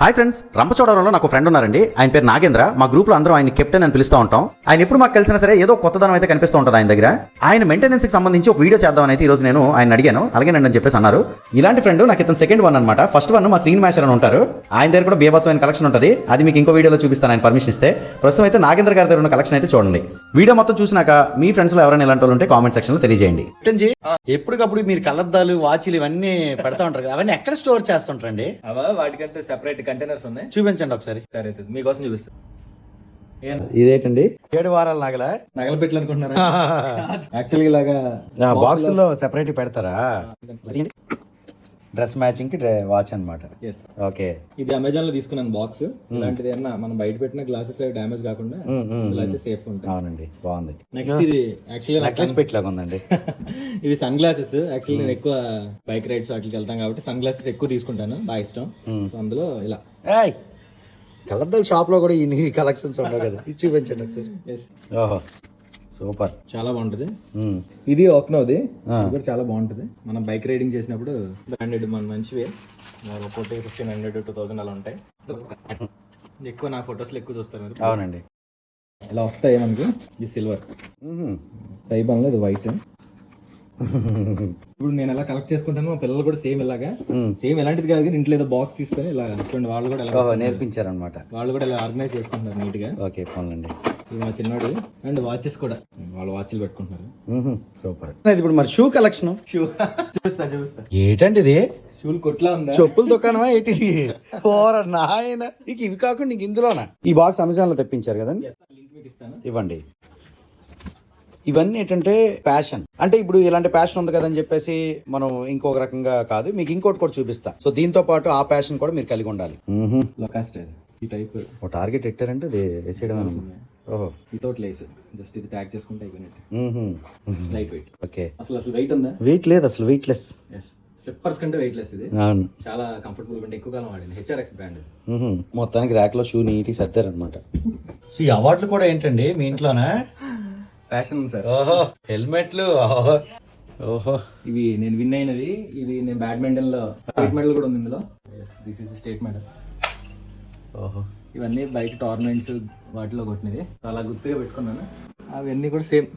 Hi friends, రంపచోడవరంలో నాకు friend ఉన్నారండి. ఆయన పేరు నాగేంద్ర. మా గ్రూప్ లో అందరూ ఆయన కెప్టెన్ అని పిలుస్తూ ఉంటాం. ఆయన ఎప్పుడు మాకు కలిసినా సరే ఏదో కొత్తదనం అయితే కనిపిస్తూ ఉంటుంది ఆయన దగ్గర. ఆయన మెయింటెనెన్స్ కి సంబంధించి ఒక వీడియో చేద్దామని అయితే ఈ రోజు నేను ఆయన అడిగాను. అలాగేనండి అని చెప్పేసి అన్నారు. ఇలాంటి ఫ్రెండ్ నాకు ఇతను సెకండ్ వన్ అనమాట. ఫస్ట్ వన్ మా శ్రీని మాస్టర్ అని ఉంటారు. ఆయన దగ్గర కూడా బేబసమైన కలెక్షన్ ఉంటుంది. అది మీకు ఇంకో వీడియోలో చూపిస్తాను ఆయన పర్మిషన్ ఇస్తే. ప్రస్తుతం అయితే నాగేంద్ర గారి దగ్గర ఉన్న కలెక్షన్ అయితే చూడండి. వీడియో మొత్తం చూసినాక మీ ఫ్రెండ్స్ లో ఎవరైనా ఇలాంటి వాళ్ళు ఉంటే కామెంట్ సెక్షన్ లో తెలియజేయండి. ఎప్పటికప్పుడు మీరు కళ్ళద్దాలు వాచీలు ఇవన్నీ పెడతా ఉంటారు కదా, అవన్నీ ఎక్కడ స్టోర్ చేస్తుంటారండి? వాటికంటే సెపరేట్ కంటైనర్స్ ఉన్నాయి. చూపించండి ఒకసారి. సరే, మీకోసం చూపిస్తా. ఇదేంటండి 7 వారాల నగలు పెట్టాలి అనుకుంటున్నారా? యాక్చువల్గా ఇలాగా బాక్స్ లో సెపరేట్ పెడతారా? డ్రెస్ మ్యాచింగ్ కి వాచ్ అన్నమాట. ఓకే, ఇది అమెజాన్ లో తీసుకున్నాను బాక్స్. ఇలాంటిది ఏమన్నా మనం బయట పెట్టిన గ్లాసెస్ డ్యామేజ్ కాకుండా ఇలా అయితే సేఫ్ ఉంటుంది. అవునండి, బాగుంది. నెక్స్ట్ ఇది యాక్చువల్లీ నెక్లెస్ పెట్టలాగా ఉందండి. ఇవి సన్ గ్లాసెస్. యాక్చువల్లీ నేను ఎక్కువ బైక్ రైడ్స్ వాటికి వెళ్తాం కాబట్టి సన్ గ్లాసెస్ ఎక్కువ తీసుకుంటాను, బాగా ఇష్టం. సో అందులో ఇలా కలర్దల్ షాప్ లో కూడా ఈ కలెక్షన్స్ ఉండవు కదా, ఇది చూపించండి ఒకసారి. ఓహో, సూపర్, చాలా బాగుంటది. ఇది ఓక్నోది, ఇది కూడా చాలా బాగుంటది. మనం బైక్ రైడింగ్ చేసినప్పుడు బ్రాండెడ్ మన మంచివే. ఒక్కొక్కటి 1500 2000 అలా ఉంటాయి. ఎక్కువ నా ఫొటోస్ లో ఎక్కువ చూస్తారు మీరు. అవునండి, ఇలా వస్తాయి మనకి. ఇది సిల్వర్ టైబాన్, ఇది వైట్. ఇప్పుడు నేను ఎలా కలెక్ట్ చేసుకుంటాను, మా పిల్లలు కూడా సేమ్ ఇలాగా. సేమ్ ఎలాంటిది కాదు, ఇంట్లో ఏదో బాక్స్ తీసుకొని ఇలా చూడండి. వాళ్ళు కూడా ఇలా నేర్పించారనమాట. వాళ్ళు కూడా ఇలా ఆర్గనైజ్ చేసుకుంటున్నారు నీట్ గా. ఓకే, పోన్లండి. ఇది మా చిన్నోడు. అండ్ వాచెస్ కూడా వాళ్ళు వాచ్లు పెట్టుకుంటున్నారు. సూపర్. ఇప్పుడు మరి షూ కలెక్షన్ చూపిస్తా. ఏంటండి ఇది? షూలు కొట్లా ఉందా? చెప్పుల దుకాణమా ఏంటి? నాయన, ఇవి కాకుండా నీకు ఇందులోనా? ఈ బాక్స్ అమెజాన్ లో తెప్పించారు కదండి, లింక్ మీకు ఇస్తాను, ఇవ్వండి. ఇవన్నీ ఏంటంటే ప్యాషన్, అంటే ఇప్పుడు ఇలాంటి ప్యాషన్ ఉంది కదని చెప్పేసి మనం ఇంకొక రకంగా కాదు, మీకు ఇంకోటి కూడా చూపిస్తా. సో దీంతో పాటు ఆ ప్యాషన్ కూడా మీరు కలిగి ఉండాలి. ఈ టైప్ ఓ టార్గెట్ పెట్టారంటే అది వేసేయడం. ఓహో, వితౌట్ లేస్, జస్ట్ ఇది ట్యాగ్ చేసుకుంటే అయిపోయినట్టు. Light weight. ఓకే, అసలు వెయిట్ ఉందా? వెయిట్ లేదు, అసలు వెయిట్ లెస్. స్లిప్పర్స్ కంటే వెయిట్ లెస్. ఇది అవును, చాలా కంఫర్టబుల్ గా, ఎక్కువ కాలం వాడింది. HRX brand. మొత్తానికి ర్యాక్ లో షూ నీటి సర్దారనమాట. సో ఈ అవార్డులు కూడా ఏంటండి మీ ఇంట్లోనా? Fashion sir. ఓహో, హెల్మెట్లు. ఓహో, ఇవి నేను విన్ అయినవి. ఇది నేను బ్యాడ్మింటన్ లో స్టేట్ మెడల్ కూడా ఉంది ఇందులో. This is state medal. ఓహో, ఇవన్నీ బయట టోర్నమెంట్స్ వాటిలో కొట్టినది. చాలా గుర్తుగా పెట్టుకున్నాను. అవన్నీ కూడా సేమ్.